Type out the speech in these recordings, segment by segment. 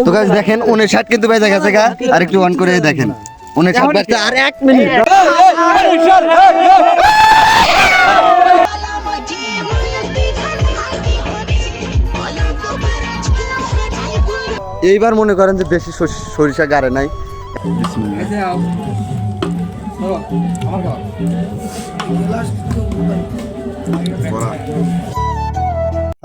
তো গাইস দেখেন 59 কিন্তু বেজে গেছে গা, আর একটু অন করে দেখেন 59 বাজতে আর 1 মিনিট। এইবার মনে করেন যে বেশি সরিষা গাড়ে নাই।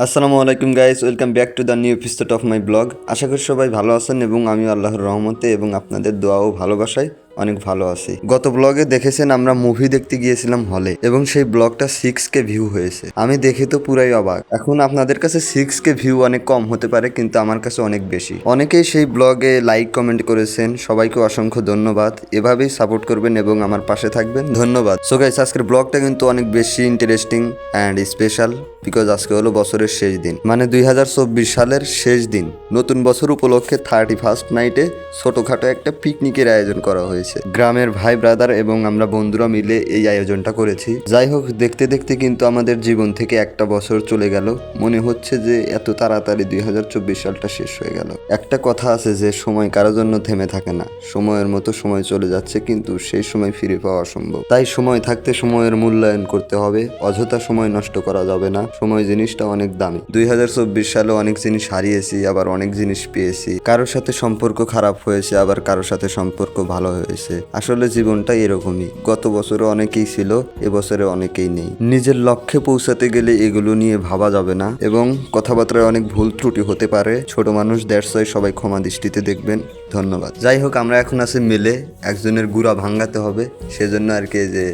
আসসালামু আলাইকুম guys, welcome back to the new episode of my blog. আশা করি সবাই ভালো আছেন এবং আমি আল্লাহর রহমতে এবং আপনাদের দোয়া ও ভালোবাসায় অনেক ভালো আছি। গত ব্লগে দেখেছেন আমরা মুভি দেখতে গিয়েছিলাম হলে এবং সেই ব্লগটা 6K ভিউ হয়েছে। আমি দেখে তো পুরাই অবাক। এখন আপনাদের কাছে 6K ভিউ অনেক কম হতে পারে, কিন্তু আমার কাছে অনেক বেশি। অনেকেই সেই ব্লগে লাইক কমেন্ট করেছেন, সবাইকে অসংখ্য ধন্যবাদ। এভাবেই সাপোর্ট করবেন এবং আমার পাশে থাকবেন, ধন্যবাদ। সো গাইস, আজকের ব্লগটা কিন্তু অনেক বেশি ইন্টারেস্টিং অ্যান্ড স্পেশাল, বিকজ আজকে হলো বছরের শেষ দিন, মানে 2024 সালের শেষ দিন। নতুন বছর উপলক্ষে 31st নাইটে ছোটখাটো একটা পিকনিকের আয়োজন করা হয়েছে। গ্রামের ভাই ব্রাদার এবং আমরা বন্ধুরা মিলে এই আয়োজনটা করেছি। যাই হোক, দেখতে দেখতে কিন্তু আমাদের জীবন থেকে একটা বছর চলে গেল। মনে হচ্ছে যে এত তাড়াতাড়ি 2024 সালটা শেষ হয়ে গেল। একটা কথা আছে যে সময় কারোর জন্য থেমে থাকে না। সময়ের মতো সময় চলে যাচ্ছে, কিন্তু সেই সময় ফিরে পাওয়া অসম্ভব। তাই সময় থাকতে সময়ের মূল্যায়ন করতে হবে। অযথা সময় নষ্ট করা যাবে না। সময় জিনিসটা অনেক দামি। 2024 সালে অনেক জিনিস হারিয়েছি, আবার অনেক জিনিস পেয়েছি। কারোর সাথে সম্পর্ক খারাপ হয়েছে, আবার কারোর সাথে সম্পর্ক ভালো হয়েছে। আসলে জীবনটা এরকমই। গত বছরে অনেকেই ছিল, এবছরে অনেকেই নেই। নিজের লক্ষ্যে পৌঁছাতে গেলে এগুলো নিয়ে ভাবা যাবে না এবং কথাবার্তায় অনেক ভুল ত্রুটি হতে পারে। ছোট মানুষ, দ্যাটস ওয়াই সবাই ক্ষমা দৃষ্টিতে দেখবেন। ধন্যবাদ। যাই হোক, আমরা এখন আছি মেলে, একজনের গুড়া ভাঙাতে হবে, সেজন্য আর কি যে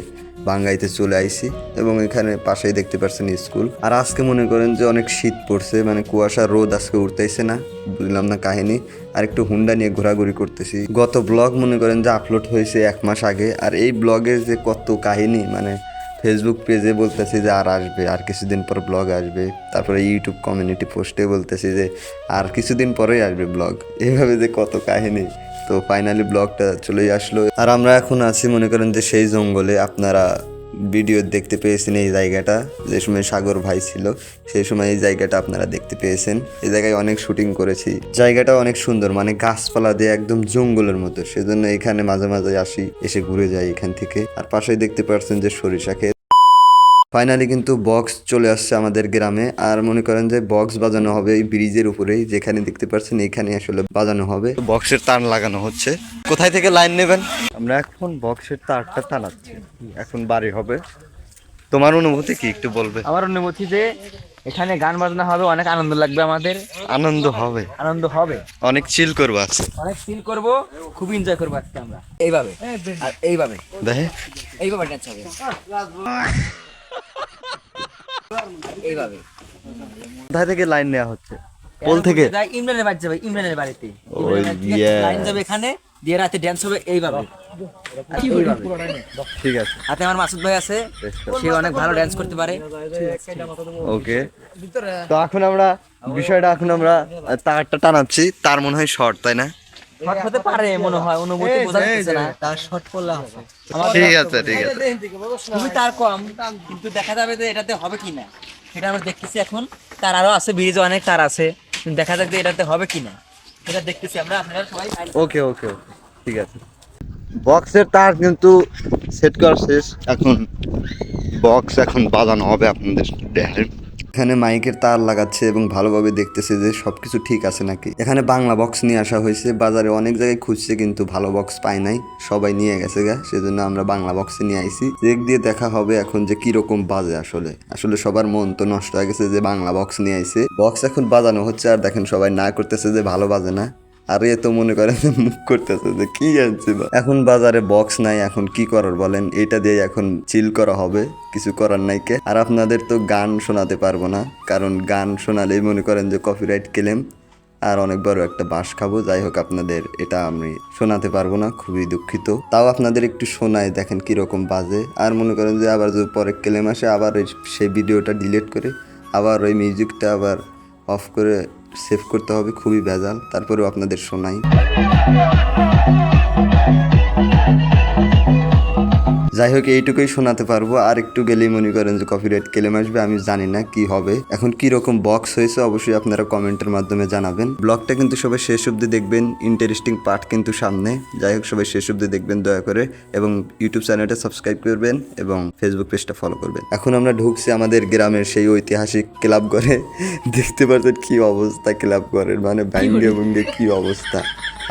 বাঙ্গাইতে চলে আইছি এবং এখানে পাশেই দেখতে পাচ্ছেন স্কুল। আর আজকে মনে করেন যে অনেক শীত পড়ছে, মানে কুয়াশা রোদ আজকে উঠতেছে না, বুঝলাম না কাহিনী। আর একটু হুন্ডা নিয়ে ঘোরাঘুরি করতেছি। গত ব্লগ মনে করেন যে আপলোড হয়েছে 1 মাস আগে, আর এই ব্লগের যে কত কাহিনী, মানে ফেসবুক পেজে বলতেছি যে আর আসবে, আর কিছুদিন পর ব্লগ আসবে। তারপরে ইউটিউব কমিউনিটি পোস্টে বলতেছি যে আর কিছুদিন পরেই আসবে ব্লগ। এইভাবে যে কত কাহিনী। তো ফাইনালি ব্লগটা চলেই আসলো। আর আমরা এখন আছি মনে করেন যে সেই জঙ্গলে। আপনারা ভিডিও দেখতে পেয়েছেন এই জায়গাটা, যে সময় সাগর ভাই ছিল সেই সময় এই জায়গাটা আপনারা দেখতে পেয়েছেন। এই জায়গায় অনেক শুটিং করেছি। জায়গাটা অনেক সুন্দর, মানে গাছপালা দিয়ে একদম জঙ্গলের মতো। সেজন্য এখানে মাঝে মাঝে আসি, এসে ঘুরে যাই এখান থেকে। আর পাশেই দেখতে পাচ্ছেন যে সরিষা ক্ষেত। ফাইনালি কিন্তু বক্স চলে আসছে আমাদের গ্রামে। আর মনে করেন যে বক্স বাজানো হবে এই ব্রিজের উপরেই, যেখানে দেখতে পাচ্ছেন এখানে আসলে বাজানো হবে। বক্সের তার লাগানো হচ্ছে। কোথায় থেকে লাইন নেবেন? আমরা এখন বক্সের তারটা টানাচ্ছি, এখন বাড়ি হবে। তোমার অনুভূতি কি একটু বলবে? আমার অনুভূতি যে এখানে গান বাজনা হবে, অনেক আনন্দ লাগবে আমাদের। আনন্দ হবে, আনন্দ হবে, অনেক চিল করবো আজকে, অনেক ফিল করব, খুব এনজয় করবো আজকে আমরা। এইভাবে আর এইভাবে দেখে এইভাবে ডান্স হবে, এইভাবে। কোথায় থেকে লাইন নেওয়া হচ্ছে? পোল থেকে? ইমরানের বাড়ি যাবে, ইমরানের বাড়িতে yes. লাইন যাবে এখানে দিয়ে, রাতে ড্যান্স হবে এইভাবে। ঠিক আছে। হাতে আমার মাসুদ ভাই আছে, সে অনেক ভালো ড্যান্স করতে পারে। ওকে, তো এখন আমরা তারটা টানাচ্ছি। তার মনে হয় শর্ট, তাই না? শর্ট হতে পারে মনে হয়, অনুভূতি বোঝা যাচ্ছে না। তার শর্ট করলে হবে। ঠিক আছে, ঠিক আছে। খুবই তার কম, কিন্তু দেখা যাবে যে এটাতে হবে কিনা, সেটা আমরা দেখতেছি এখন। তার আরো আছে, ব্রিজে অনেক তার আছে, কিন্তু দেখা যাক যে এটাতে হবে কিনা, এটা দেখতেছি আমরা। আপনারা সবাই ওকে ওকে ওকে, ঠিক আছে। বক্সের তার কিন্তু সেট করা শেষ, এখন বক্স এখন বাজানো হবে। আপনাদের দেখেন এখানে মাইকের তার লাগাচ্ছে এবং ভালোভাবে দেখতেছে যে সবকিছু ঠিক আছে নাকি। এখানে বাংলা বক্স নিয়ে আসা হয়েছে। বাজারে অনেক জায়গায় খুঁজছে, কিন্তু ভালো বক্স পায় নাই, সবাই নিয়ে গেছে গা। সেজন্য আমরা বাংলা বক্সে নিয়ে আইছি। চেক দিয়ে দেখা হবে এখন যে কিরকম বাজে। আসলে সবার মন তো নষ্ট হয়ে গেছে যে বাংলা বক্স নিয়ে আইছে। বক্স এখন বাজানো হচ্ছে, আর দেখেন সবাই না করতেছে যে ভালো বাজে না। আর এ তো মনে করেন মুখ করতেছে যে কি আনছে। এখন বাজারে বক্স নাই, এখন কি করার বলেন? এটা দিয়ে এখন চিল করা হবে, কিছু করার নাই কে। আর আপনাদের তো গান শোনাতে পারবো না, কারণ গান শোনালেই মনে করেন যে কপিরাইট ক্লেম, আর অনেক বড় একটা বাঁশ খাবো। যাই হোক, আপনাদের এটা আমি শোনাতে পারবো না, খুবই দুঃখিত। তাও আপনাদের একটু শোনায়, দেখেন কিরকম বাজে। আর মনে করেন যে আবার যদি পরে ক্লেম আসে, আবার সেই ভিডিওটা ডিলিট করে আবার ওই মিউজিকটা আবার অফ করে সেভ করতে হবে, খুবই ভেজাল। তারপরেও আপনাদের শোনাই। যাই হোক এইটুকুই শোনাতে পারবো, আর একটু গেলেই মনে করেন যে কপিরাইট ক্লেম আসবে। আমি জানি না কি হবে এখন, কি রকম বক্স হয়েছে অবশ্যই আপনারা কমেন্টের মাধ্যমে জানাবেন। ব্লগটা কিন্তু সবাই শেষ অবধি দেখবেন, ইন্টারেস্টিং পার্ট কিন্তু সামনে। যাই হোক সবাই শেষ অবধি দেখবেন দয়া করে, এবং ইউটিউব চ্যানেলটা সাবস্ক্রাইব করবেন এবং ফেসবুক পেজটা ফলো করবেন। এখন আমরা ঢুকছি আমাদের গ্রামের সেই ঐতিহাসিক ক্লাব ঘরে। দেখতে পাচ্ছেন কি অবস্থা ক্লাব ঘরের, মানে ব্যাঙ্গে ভুঙ্গে কি অবস্থা।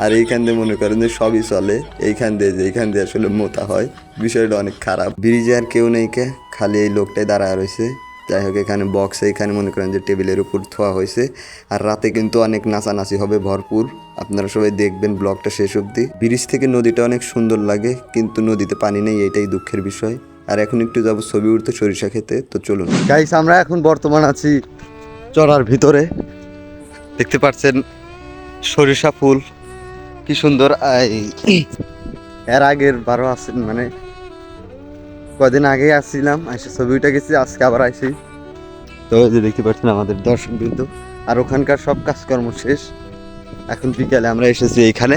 আর এইখান দিয়ে মনে করেন যে সবই চলে, এইখান দিয়ে আসলে মোতা হয়। বিষয়টা অনেক খারাপ। ব্রিজে আর কেউ নেই, কে খালি এই লোকটাই দাঁড়ায় রয়েছে। যাই হোক এখানে বক্স, এইখানে মনে করেন যে টেবিলের উপর থোয়া হয়েছে। আর রাতে কিন্তু অনেক নাচানাচি হবে ভরপুর। আপনারা সবাই দেখবেন ব্লগটা শেষ অবধি। ব্রিজ থেকে নদীটা অনেক সুন্দর লাগে, কিন্তু নদীতে পানি নেই, এটাই দুঃখের বিষয়। আর এখন একটু যাবো ছবি উঠতে সরিষা খেতে, তো চলুন গাইস। আমরা এখন বর্তমান আছি চড়ার ভিতরে, দেখতে পাচ্ছেন সরিষা ফুল কি সুন্দর। এর আগের বারো আসছেন, মানে কদিন আগে আসছিলাম, এসে ছবি উঠে গেছি, আজকে আবার আসি। তো এই যে দেখতে পাচ্ছেন আমাদের দর্শক বিন্দু, আর ওখানকার সব কাজকর্ম শেষ। এখন বিকালে আমরা এসেছি এইখানে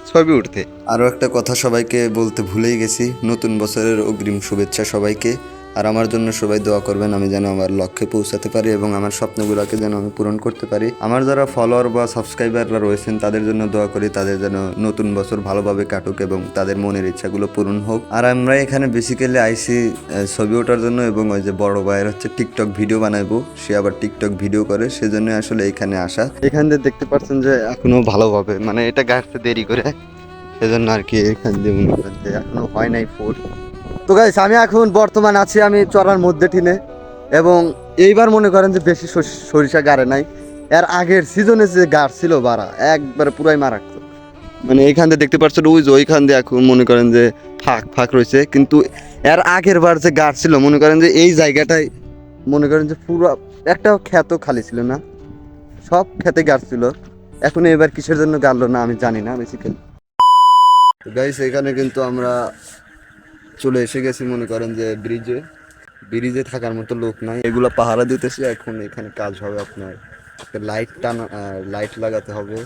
ছবি উঠতে। আরও একটা কথা সবাইকে বলতে ভুলেই গেছি, নতুন বছরের অগ্রিম শুভেচ্ছা সবাইকে। আর আমার জন্য সবাই দোয়া করবেন, আমি যেন আমার লক্ষ্যে পৌঁছাতে পারি এবং আমার স্বপ্নগুলোকে যেন আমি পূরণ করতে পারি। আমার যারা ফলোয়ার বা সাবস্ক্রাইবাররা রয়েছেন তাদের জন্য দোয়া করি, তাদের যেন নতুন বছর ভালোভাবে কাটুক এবং তাদের মনের ইচ্ছাগুলো পূরণ হোক। আর আমরা এখানে বেসিক্যালি আইসি ছবি ওঠার জন্য, এবং ওই যে বড় ভাইয়ের হচ্ছে টিকটক ভিডিও বানাইবো, সে আবার টিকটক ভিডিও করে, সেজন্য আসলে এখানে আসা। এখান দিয়ে দেখতে পাচ্ছেন যে এখনো ভালোভাবে, মানে এটা গাছতে দেরি করে, সেজন্য আর কি এখান দিয়ে মনে করেন যে এখনো হয় নাই ফুল। তো গাইস আমি এখন বর্তমান আছি আমি চড়ার মধ্যে টিনে, এবং এইবার মনে করেন যে বেশি সরিষা গাড়ে নাই। এর আগের সিজনে যে গাছ ছিল বাড়া একবারে পুরাই মারাত্মক। মানে এইখান দিয়ে দেখতে পাচ্ছেন ওই যে ওইখান দিয়ে এখন মনে করেন যে ফাঁক রয়েছে, কিন্তু এর আগের বার যে গাছ ছিল মনে করেন যে এই জায়গাটাই মনে করেন যে পুরো একটা ক্ষেতও খালি ছিল না, সব ক্ষেতে গাছ ছিল। এখন এবার কিসের জন্য গাড়লো না আমি জানি না বেসিক্যালি। গাইস এখানে কিন্তু আমরা চলে এসে গেছি মনে করেন যে ব্রিজে থাকার মতো লোক নাই, এগুলো পাহারা দিতেছে। এখন এখানে কাজ হবে, আপনার লাইট লাগাতে হবে,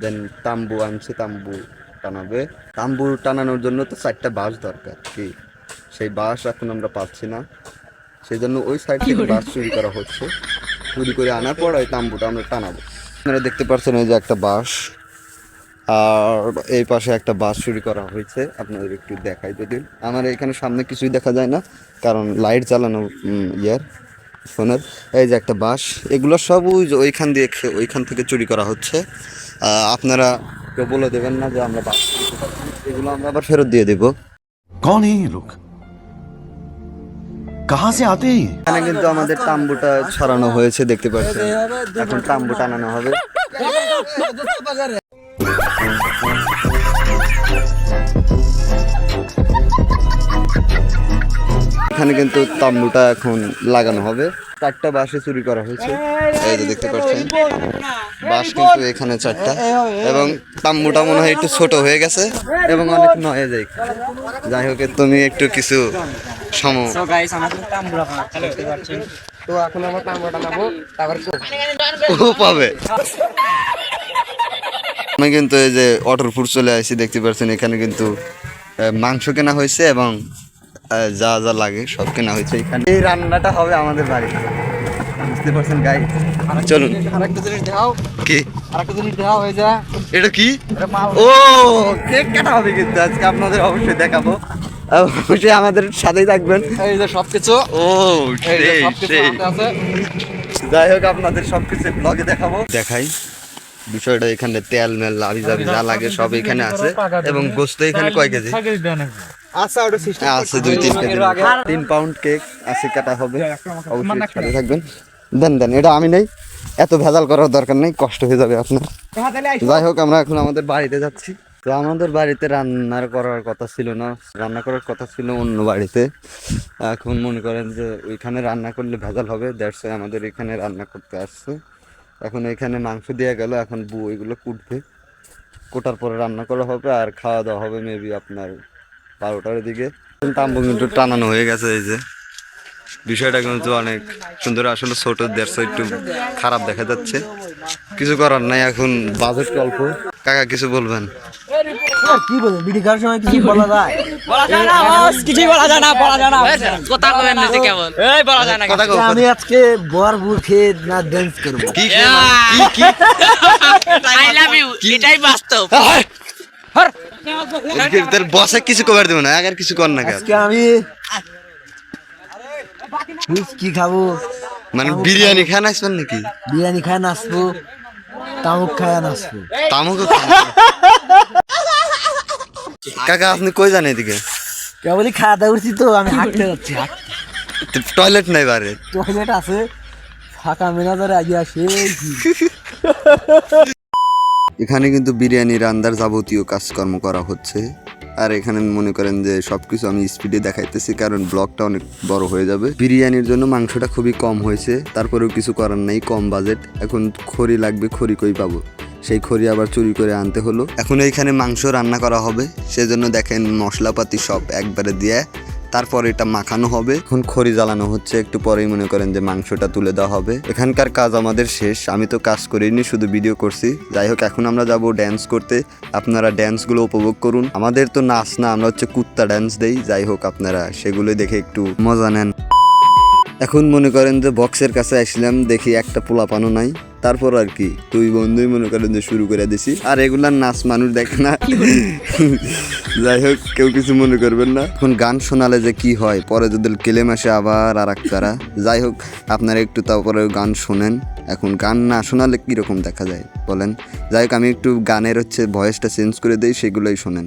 দেন তাম্বু আনছে, তাম্বু টানাবে। তাম্বু টানানোর জন্য তো 4টা বাঁশ দরকার, কি সেই বাঁশ এখন আমরা পাচ্ছি না, সেই জন্য ওই সাইড থেকে বাঁশ চুরি করা হচ্ছে। চুরি করে আনার পর ওই তাম্বুটা আমরা টানাবো। আপনারা দেখতে পাচ্ছেন এই যে একটা বাঁশ, আর এই পাশে একটা বাস চুরি করা হয়েছে। আপনাদের একটু দেখাই যদি, আমার এখানে সামনে কিছুই দেখা যায় না কারণ লাইট জ্বালানো ফোনের। এই যে একটা বাস, এগুলো সব ওইখান থেকে চুরি করা হচ্ছে। আপনারা কেউ বলে দেবেন না যে আমরা বাস চুরি করছি, এগুলো আমরা আবার ফেরত দিয়ে দেবো। कौन है ये लोग कहां से आते हैं ये এখানে কিন্তু আমাদের তাম্বুটা ছড়ানো হয়েছে দেখতে পাচ্ছেন, এখন তাম্বু টানানো হবে। এখানে কিন্তু তাম্বুটা এখন লাগানো হবে। 4টা বাঁশে চুরি করা হয়েছে, এই যে দেখতে পাচ্ছেন বাঁশ কিন্তু এখানে 4টা, এবং তাম্বুটা মনে হয় একটু ছোট হয়ে গেছে এবং অনেক নয়ে যায়। যাই হোক তুমি একটু কিছু তো এখন আমরা তাম্বুটা নামবো, তারপর ও পাবে। আমি কিন্তু এই যে অটোরপুর চলে আসছি, দেখতে পাচ্ছেন এখানে কিন্তু মাংস কেনা হয়েছে এবং যা যা লাগে সব কেনা হয়েছে। এখানে এই রান্নাটা হবে আমাদের বাড়িতে, বুঝতে পারছেন গাই। চলুন আরেকটা জিনিস দেখাও, কি আরেকটা জিনিস দেখাও, হয়ে যা এটা কি, ও কেক কাটা হবে কিন্তু আজকে, আপনাদের অবশ্যই দেখাবো, অবশ্যই আমাদের সাথেই থাকবেন। এই যে সবকিছু, ও যাই হোক আপনাদের সবকিছু ব্লগে দেখাবো। দেখাই বিষয়টা, এখানে তেল মেল লাভি জাবি যা লাগে সব এখানে আছে, এবং গোস্ত এখানে কয় কেজি আছে? 2-3 কেজি, 3 পাউন্ড কেক আছে, কাটা হবে, অবশ্যই সাথে থাকবেন। দেন এটা আমি নেই, এত ভেজাল করার দরকার নেই, কষ্ট হয়ে যাবে আপনার। যাই হোক আমরা এখন আমাদের বাড়িতে যাচ্ছি। তো আমাদের বাড়িতে রান্না করার কথা ছিল অন্য বাড়িতে। এখন মনে করেন যে ওইখানে রান্না করলে ভেজাল হবে, দ্যাটস ওয়াই আমাদের এখানে রান্না করতে আসছে। এখন এখানে মাংস দেওয়া গেল, এখন এগুলো কোটার পরে রান্না করা হবে আর খাওয়া দাওয়া হবে মেবি আপনার 12টার দিকে। তাম্বু কিন্তু টানানো হয়ে গেছে, এই যে বিষয়টা কিন্তু অনেক সুন্দর, আসলে ছোট দেড়শো একটু খারাপ দেখা যাচ্ছে, কিছু করার নাই, এখন বাজেট অল্প। কাকা কিছু বলবেন? কি বলে বিড়ি খাওয়ার সময় কিছু বলা যায়? কথা কবেন না কেমন এই বলা যায় না কথা কও, আমি আজকে ভরপুর খেয়ে না ডান্স করবো। কি কি আই লাভ ইউ এটাই বাস্তব তোর বসে কিছু কভার দেবো না, আগে কিছু কর না কেন? আজকে আমি কি খাবো? মানে বিরিয়ানি খান আসবেন নাকি? বিরিয়ানি খায় নাচবো, তামুক খায় নাচবো। তামুক কাকা আপনি কই যান এদিকে? কেবলই খাওয়া দাওয়া করছি তো আমি হাঁটতে যাচ্ছি। টয়লেট নাই বারে? টয়লেট আছে ফাঁকা মেনাজারে আগে আসে। এখানে কিন্তু বিরিয়ানি রান্নার যাবতীয় কাজকর্ম করা হচ্ছে। আর এখানে মনে করেন যে সবকিছু আমি স্পিডে দেখাইতেছি কারণ ব্লগটা অনেক বড় হয়ে যাবে। বিরিয়ানির জন্য মাংসটা খুবই কম হয়েছে, তারপরেও কিছু করার নাই, কম বাজেট। এখন খড়ি লাগবে, খড়ি কই পাবো? সেই খড়ি আবার চুরি করে আনতে হলো। এখন এইখানে মাংস রান্না করা হবে, সেজন্য দেখেন মশলাপাতি সব একবারে দিয়ে তারপর এটা মাখানো হবে। এখন খড়ি জ্বালানো হচ্ছে, একটু পরেই মনে করেন যে মাংসটা তুলে দেওয়া হবে। এখানকার কাজ আমাদের শেষ, আমি তো কাজ করিনি, শুধু ভিডিও করছি। যাই হোক, এখন আমরা যাব ড্যান্স করতে। আপনারা ড্যান্সগুলো উপভোগ করুন। আমাদের তো নাচ না, আমরা হচ্ছে কুত্তা ড্যান্স দেই। যাই হোক, আপনারা সেগুলো দেখে একটু মজা নেন। এখন মনে করেন যে বক্সের কাছে আসলাম, দেখি একটা পোলাপানো নাই। তারপর আর কি দুই বন্ধুই মনে করেন যে শুরু করে দিছি। আর এগুলার নাচ মানুষ দেখে না। যাই হোক, কেউ কিছু মনে করবেন না। এখন গান শোনালে যে কি হয়, পরে যদি কেলেম আসে আবার আর এক তারা। যাই হোক, আপনারা একটু তারপরে গান শোনেন। এখন গান না শোনালে কীরকম দেখা যায় বলেন? যাই হোক, আমি একটু গানের হচ্ছে ভয়েসটা চেঞ্জ করে দিই, সেগুলোই শোনেন।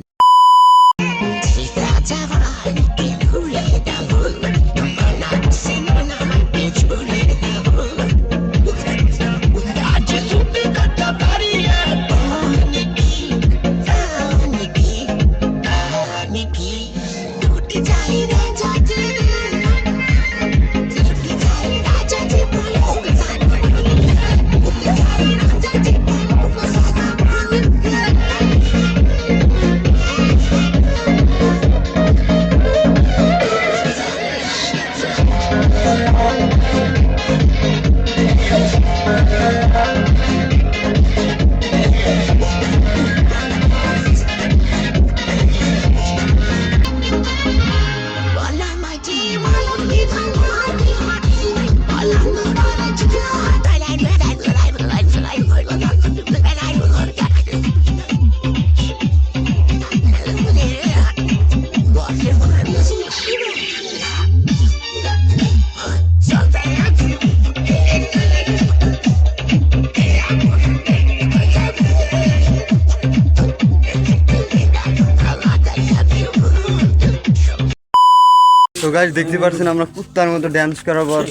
তো গাইস, দেখতে পাচ্ছেন আমরা কুত্তার মতো ড্যান্স করার পর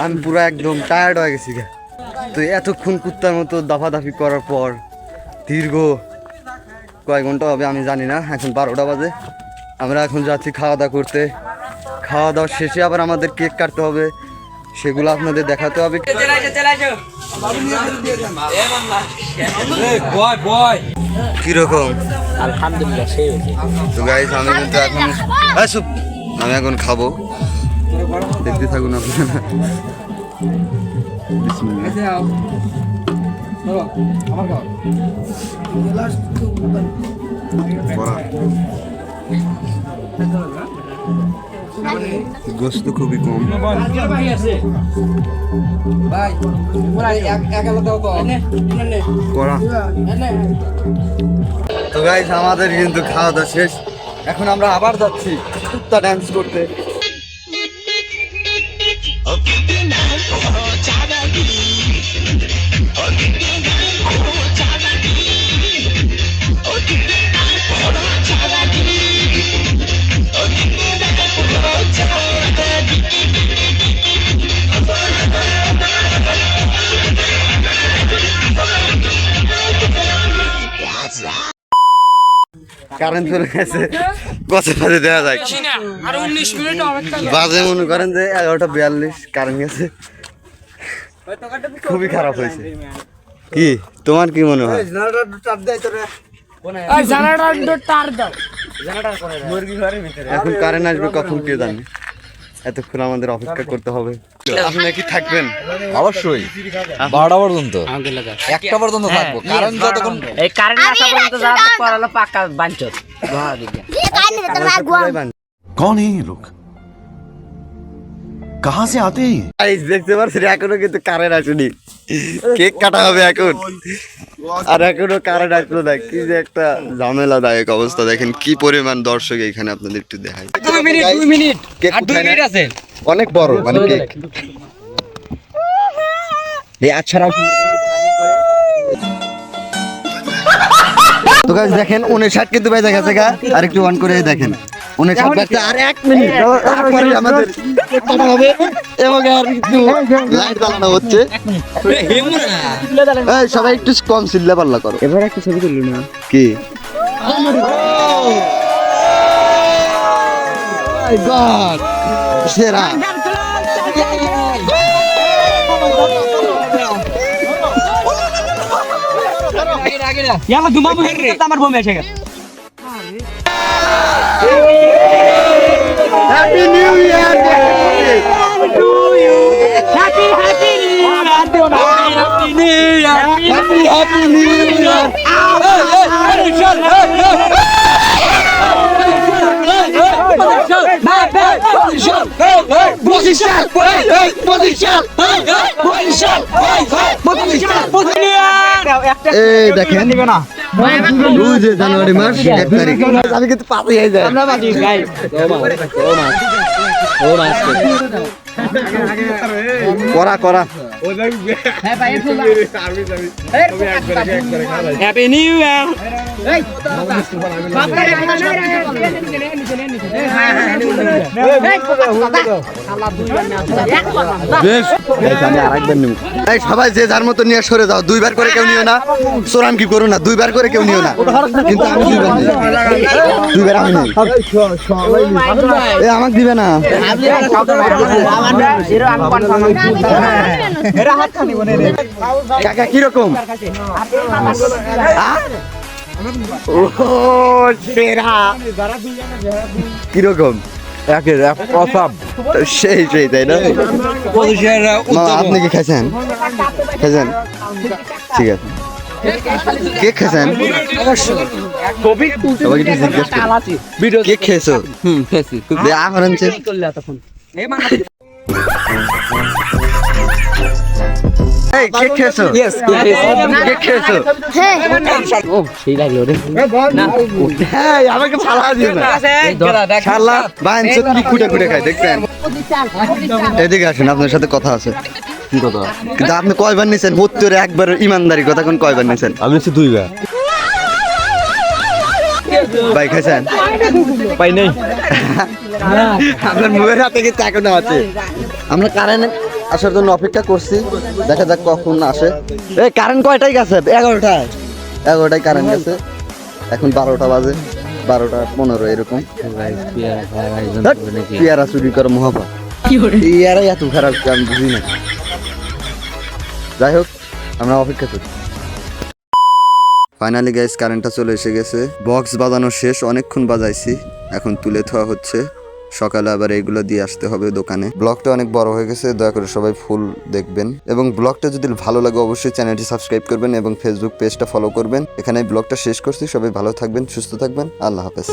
আমি পুরো একদম টায়ার্ড হয়ে গেছি। তো এতক্ষণ কুত্তার মতো দাফাদাফি করার পর দীর্ঘ কয়েক ঘন্টা হবে আমি জানি না, এখন 12টা বাজে। আমরা এখন যাচ্ছি খাওয়া দাওয়া করতে। খাওয়া দাওয়া শেষে আবার আমাদের কেক কাটতে হবে, সেগুলো আপনাদের দেখাতে হবে। কিরকম? আলহামদুলিল্লাহ সেই হয়েছে তো গাইস, আমি কিন্তু এখন আমি এখন খাবো, দেখতে থাকুন আপনারা। বিসমিল্লাহ। গোস্ত খুবই কম। তো গাইস, আমাদের কিন্তু খাওয়া দাওয়া শেষ। এখন আমরা আবার যাচ্ছি কুত্তা ড্যান্স করতে। কারেন্ট চলে গেছে, কত বাজে দেওয়া যায়? বাজে মনে করেন যে 11:42 কারেন্ট গেছে। খুবই খারাপ হয়েছে। কি তোমার কি মনে হয়? এখন কারেন্ট আসবে কখন কে জানে। এতক্ষণ আমাদের অপেক্ষা করতে হবে। আপনি কি থাকবেন? অবশ্যই 12টা পর্যন্ত 1টা পর্যন্ত থাকবো, কারণ যতক্ষণ এই কারেন্ট আসা পর্যন্ত যা পড়ালো পাকা বাঞ্চত कौन है ये लोग? कहाँ से आते हैं ये? গাইস দেখতে পাচ্ছেন এখনো কিন্তু কারেন্ট আসেনি, কেক কাটা হবে এখন, আর এখনো কারেন্ট আসলো না। কি যে একটা ঝামেলাদায়ক অবস্থা, দেখেন কি পরিমাণ দর্শক এখানে, আপনাদের একটু দেখাই। 2 মিনিট কেক আর 2 কোথায় মিনিট না? আছে অনেক বড় মানে কেক। এই আচ্ছারাও তো গাইস দেখেন 59 কিন্তু বেজে গেছে গা, আর একটু অন করে দেখেন 59 বাজতে আর 1 মিনিট, তারপরে আমাদের কেক কাটা হবে এবং আর একটু লাইট জ্বালানো হচ্ছে। এই সবাই একটু কম চিল্লা পাল্লা করো। এবার একটা ছবি তুললি না কি গড সেরা ইয়ালা ঘুমাবো রে, আমার বমি এসে গেছে। Happy new year, happy new year. এই দেখেন ওই যে জানুয়ারি মাস 1 তারিখ, আমি কিন্তু পাতি হয়ে যায়। করা করা হ্যাপি নিউ ইয়ার। আমি আরেকবার নিব। এই সবাই যে যার মতো নিয়ে সরে যাও, দুইবার করে কেউ নিও না, চোরাম কি করো না, দুইবার করে কেউ নিও না, কিন্তু আমি দুইবার নিই, দুইবার আমি নিই। এ আমাকে দিবে না, কাকা কিরকম? কিরকম? সেই সেই তাই না? মামা, আপনি কি খাইছেন? খাইছেন? ঠিক আছে। কেক খাইছেন? সবাইকে একটু জিজ্ঞেস করি। কেক খেয়েছো? দে, আহর আনছে। এই, কেক খেয়েছো? কেক খেয়েছো? হ্যাঁ, আমাকে ফালা দিও না। শালা, বাইন সত্যি খুঁটে খুঁটে খায়, দেখছেন? এদিকে আসেন, আপনার সাথে কথা আছে। কি কথা? কিন্তু আপনি কয়বার নিছেন? উত্তরে একবার ইমানদারি কথা কোন কয়বার নিছেন? আমি হচ্ছে 2 বার। ভাই খাইছেন? পাই নাই। আপনার মুখের হাতে কিন্তু এখনো আছে। আমরা কারেন্ট আসার জন্য অপেক্ষা করছি, দেখা যাক কখন আসে। এই কারেন্ট কয়টায় গেছে? 11টায় কারেন্ট গেছে, এখন 12টা বাজে, 12:15 এরকম। পেয়ারা চুরি করে মহাপাপ, পেয়ারাই এত খারাপ আমি বুঝি না। যাই হোক, আমরা অপেক্ষা করছি। ফাইনালি গাইস কারেন্টটা চলে এসে গেছে, বক্স বাজানো শেষ, অনেকক্ষণ বাজাইছি, এখন তুলে থোয়া হচ্ছে। সকালে আবার এইগুলো দিয়ে আসতে হবে দোকানে। ব্লগটা অনেক বড় হয়ে গেছে, দয়া করে সবাই ফুল দেখবেন এবং ব্লগটা যদি ভালো লাগে অবশ্যই চ্যানেলটি সাবস্ক্রাইব করবেন এবং ফেসবুক পেজটা ফলো করবেন। এখানে ব্লগটা শেষ করছি, সবাই ভালো থাকবেন, সুস্থ থাকবেন, আল্লাহ হাফেজ।